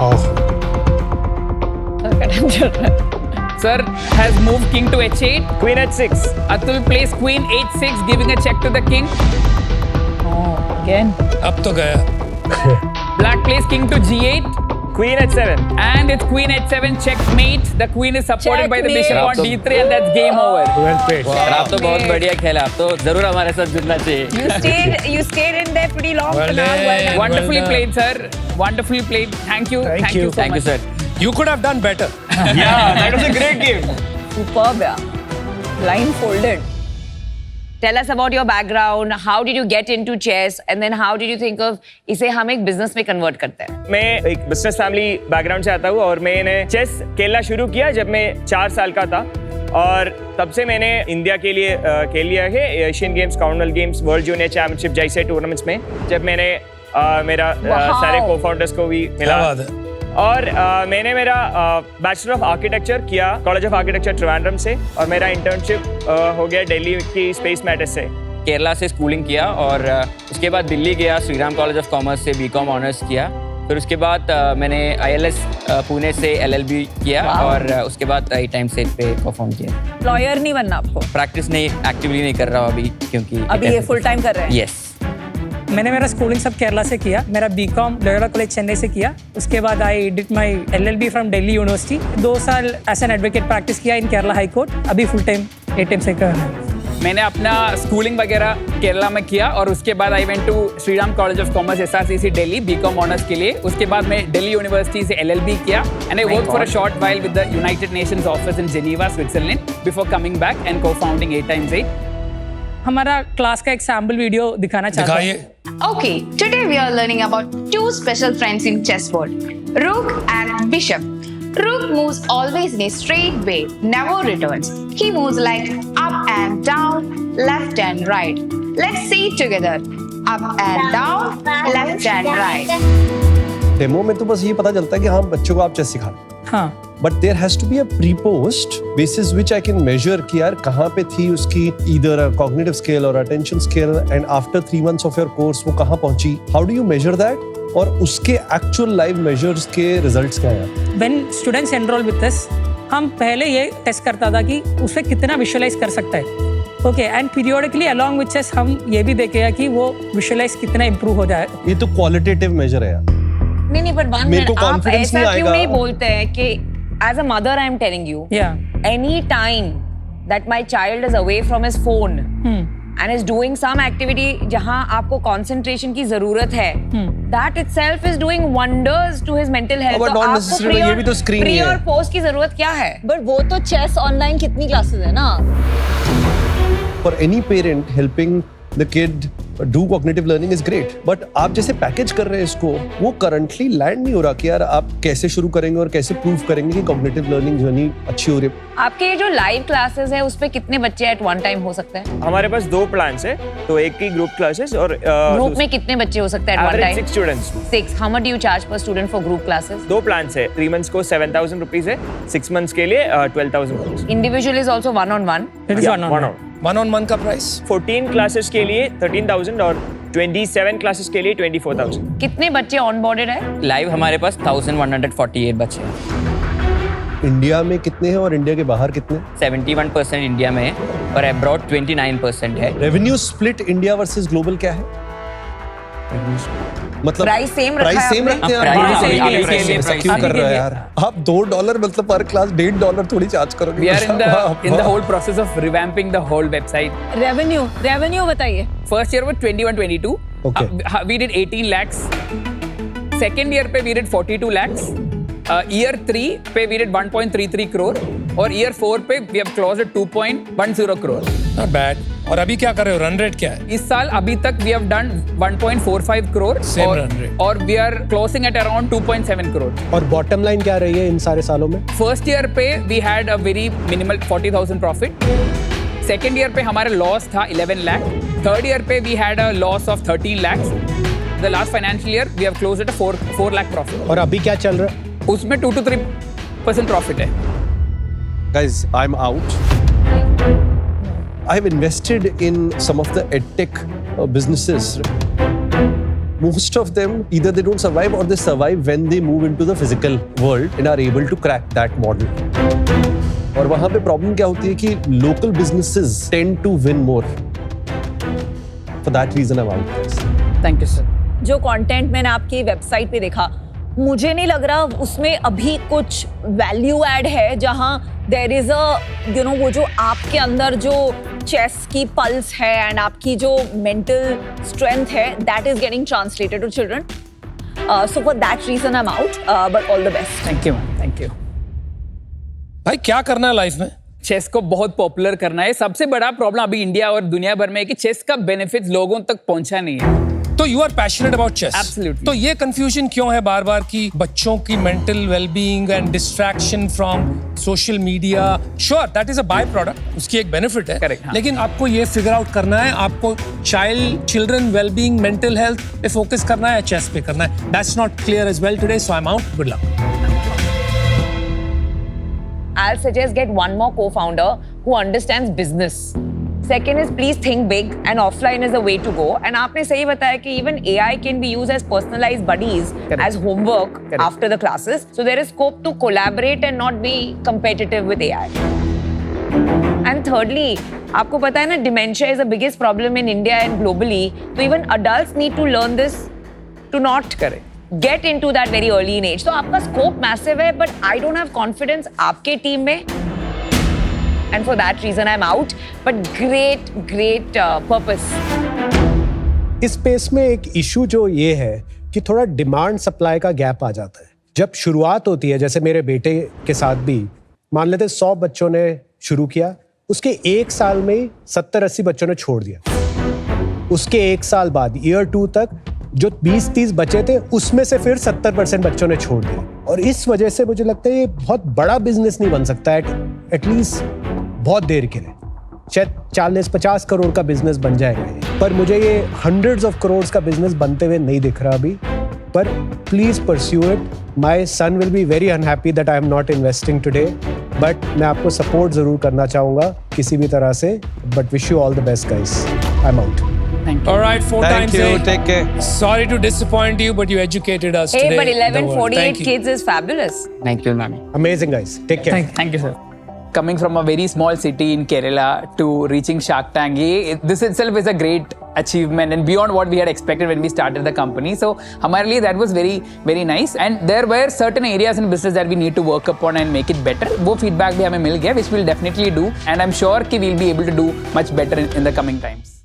Oh. Sir has moved king to H8. Queen H6. Atul plays queen H6, giving a check to the king. Again. अब तो गया. Black plays king to G8. Queen H7. And it's queen H7 checkmate. The queen is supported by the bishop on D3 and that's game over. Well played. Wow. आप तो बहुत बढ़िया खेला. आप तो जरूर हमारे साथ जुड़ना चाहिए. You stayed in there pretty long. Well Kunal. Well done. Wonderfully played, sir. Wonderfully played. Thank you. Thank you so much. sir. You could have done better. Yeah, that was a great game. Superb, yeah. Blindfolded. Tell us about your background. How did you get into chess? And then how did you think of इसे हम एक business में convert करते हैं? मैं एक business family background से आता हूँ और मैंने चेस खेलना शुरू किया जब मैं 4 साल का था और तब से मैंने इंडिया के लिए खेल लिया है Asian games, Commonwealth games, world junior championship जैसे टूर्नामेंट्स में जब मैंने मेरा सारे को फाउंडर्स को भी मिला और मैंने मेरा बैचलर ऑफ आर्किटेक्चर किया कॉलेज ऑफ आर्किटेक्चर ट्रिवांड्रम से और मेरा इंटर्नशिप हो गया दिल्ली की स्पेस मैटर्स से. केरला से स्कूलिंग किया और उसके बाद दिल्ली गया, श्रीराम कॉलेज ऑफ कॉमर्स से बीकॉम ऑनर्स किया. फिर उसके बाद मैंने ILS पुणे से LLB किया और उसके बाद टाइम सेट पे परफॉर्म किया. लॉयर नहीं बनना आपको? प्रैक्टिस नहीं, एक्टिवली नहीं कर रहा हूँ अभी क्योंकि अभी ये फुल टाइम कर रहे हैं? यस. मैंने मेरा स्कूलिंग सब केरला से किया. मेरा बीकॉम लोयोला कॉलेज चेन्नई से किया. उसके बाद I did my LLB from Delhi university. 2 साल एज एन एडवोकेट प्रैक्टिस किया इन केरला हाई कोर्ट. अभी फुल टाइम ATM से कर रहा हूं. मैंने अपना स्कूलिंग वगैरह केरला में किया और उसके बाद I went to Shriram College of Commerce SRCC Delhi BCom honours के लिए. उसके बाद मैं दिल्ली यूनिवर्सिटी से LLB किया and I work for a short while with the United Nations office in Geneva Switzerland before coming back and co-founding 8x8. हमारा class का एक सैंपल वीडियो दिखाना चाहता हूं. Okay, today we are learning about 2 special friends in chessboard, Rook and Bishop. Rook moves always in a straight way, never returns. He moves like up and down, left and right. Let's see it together. Up and down, left and right. Demo में तो बस ये पता चलता है कि हाँ बच्चों को आप चेस सिखा रहे हैं. हाँ. But there has to be a pre post basis which I can measure कि यार कहाँ पे थी उसकी ईदर अ कॉग्निटिव स्केल और attention scale and after 3 months of your course वो कहाँ पहुंची. How do you measure that और उसके एक्चुअल लाइव मेजर्स के रिजल्ट्स क्या हैं? When students enrol with us हम पहले ये टेस्ट करता था कि उसे कितना विजुअलाइज कर सकता है. Okay and periodically along with chess हम ये भी देखेगा कि वो विजुअलाइज कितना इंप्रूव हो जाए. ये तो क्वालिटेटिव मेजर है यार. नहीं पर वन मेरे को आप कॉन्फिडेंस ऐसा नहीं क्यों आएगा. नहीं बोलते हैं कि as a mother I am telling you, any time that my child is away from his phone and is doing some activity जहाँ आपको concentration की जरूरत है, that itself is doing wonders to his mental health. But तो not आपको necessarily, ये भी तो screen ही pre है। और post की जरूरत क्या है? बट वो तो चेस ऑनलाइन कितनी क्लासेस है ना। For any parent, helping the kid do cognitive learning is great. But आप जैसे पैकेज कर रहे हैं इसको, वो करंटली लैंड नहीं हो रहा कि यार आप कैसे शुरू करेंगे और कैसे प्रूव करेंगे कि कॉग्निटिव लर्निंग जर्नी अच्छी हो रही है। आपके ये जो लाइव क्लासेस है, उस पे कितने बच्चे एट वन टाइम हो सकते हैं? हमारे पास 2 प्लान्स है, तो एक की ग्रुप क्लासेस और ग्रुप में कितने बच्चे हो सकते हैं at one time? 6 students. 6. How much do you charge per student for group classes? 2 plans है, 3 मंथ्स को 7,000 रुपीज है, 6 मंथ्स के लिए 12,000 rupees. Individual is also one on one. It is one on one का प्राइस 14 क्लासेस के लिए 13,000 और 27 classes के लिए 24,000। कितने बच्चे ऑनबोर्डेड है? लाइव हमारे पास 1148 बच्चे हैं। इंडिया में कितने हैं और इंडिया के बाहर कितने? 71% इंडिया में है और अब्रॉड 29% है। Revenue split India versus global क्या है? मतलब प्राइस सेम रखा है प्राइस सेम आपने? रखते हैं। प्राइस सेम है, प्राइस सेम ऐसा क्यों कर रहे हो यार? आप $2 मतलब पर क्लास $1.5 थोड़ी चार्ज करोगे। We are in the whole process of revamping the whole website. Revenue बताइए। First year was 21-22. Okay. We did 18 lakhs. Second year पे we did 42 lakhs. Year 3 पे we did 1.33 crore और year 4 पे we have closed at 2.10 crore. Not bad. और अभी क्या कर रहे हो? रन रेट क्या है? इस साल अभी तक we have done 1.45 crore Same run rate. और we are closing at around 2.7 crore. और बॉटम लाइन क्या रही है इन सारे सालों में? First year पे we had a very minimal 40,000 profit. Second year पे हमारा लॉस था 11 lakh. Third year पे we had a loss of 13 lakhs. The last financial year we have closed at a 4 lakh profit. और अभी क्या चल रहा है? उसमें 2 to 3% प्रॉफिट है। Guys, I'm out. I've invested in some of the edtech businesses. Most of them either they don't survive or they survive when they move into the physical world and are able to crack that model. और वहाँ पे problem क्या होती है कि local businesses tend to win more. For that reason, I'm out. Thank you, sir. जो content मैंने आपकी वेबसाइट पे देखा, मुझे नहीं लग रहा उसमें अभी कुछ वैल्यू ऐड है जहां देयर इज अ वो जो आपके अंदर जो चेस की पल्स है एंड आपकी जो मेंटल स्ट्रेंथ है that is getting translated to children. So for that reason I am out, but all the best. Thank you ma'am, thank you. भाई क्या करना है लाइफ में? चेस को बहुत पॉपुलर करना है। सबसे बड़ा प्रॉब्लम अभी इंडिया और दुनिया भर में है कि चेस का बेनिफिट लोगों तक पहुंचा नहीं है। तो you are passionate about chess. Absolutely. तो ये कंफ्यूजन क्यों है बार बार कि बच्चों की mental wellbeing and distraction from social media? Sure that is a by product, उसकी एक बेनिफिट है। Correct, हाँ. लेकिन आपको ये फिगर आउट करना है, आपको चिल्ड्रन वेलबीइंग मेंटल हेल्थ पे फोकस करना है या चेस पे करना है? That's not clear as well today, so I am out. Good luck. I'll suggest get one more co-founder who understands business. Second is please think big and offline is the way to go. And आपने सही बताया कि even AI can be used as personalized buddies as homework after the classes. So there is scope to collaborate and not be competitive with AI. And thirdly, आपको पता है ना dementia is the biggest problem in India and globally. So even adults need to learn this to not get into that very early in age. तो आपका scope massive है, but I don't have confidence आपके team में. And for that reason I'm out. But great purpose. इस space में एक issue जो ये है कि थोड़ा डिमांड सप्लाई का गैप आ जाता है। जब शुरुआत होती है, जैसे मेरे बेटे के साथ भी, मान लेते 100 बच्चों ने शुरू किया, उसके 1 साल में 70-80 बच्चों ने छोड़ दिया। उसके 1 साल बाद ईयर 2 तक जो 20-30 बचे थे, उसमें से फिर 70% बच्चों ने छोड़ दिया। और इस वजह से मुझे लगता है ये बहुत बड़ा बिजनेस नहीं बन सकता है, एटलीस्ट बहुत देर के लिए। शायद 40-50 करोड़ का बिजनेस बन जाएगा ये, पर मुझे ये हंड्रेड्स ऑफ करोड़ का बिजनेस बनते हुए नहीं दिख रहा अभी। पर please pursue it. My son will be very unhappy that I am not investing today, but मैं आपको सपोर्ट जरूर करना चाहूंगा किसी भी तरह से। But wish you all the best guys. I am out. All right, 4 Thank times you. 8. Take care. Sorry to disappoint you, but you educated us Hey, today. but in the world. 1148 Thank you. kids is fabulous. Thank you, ma'am. Amazing guys. Take care. Thank you, sir. Coming from a very small city in Kerala to reaching Shark Tank, this itself is a great achievement and beyond what we had expected when we started the company. So, हमारे लिए that was very, very nice. And there were certain areas in business that we need to work upon and make it better. वो feedback भी हमें मिल गया, which we'll definitely do. And I'm sure कि we'll be able to do much better in the coming times.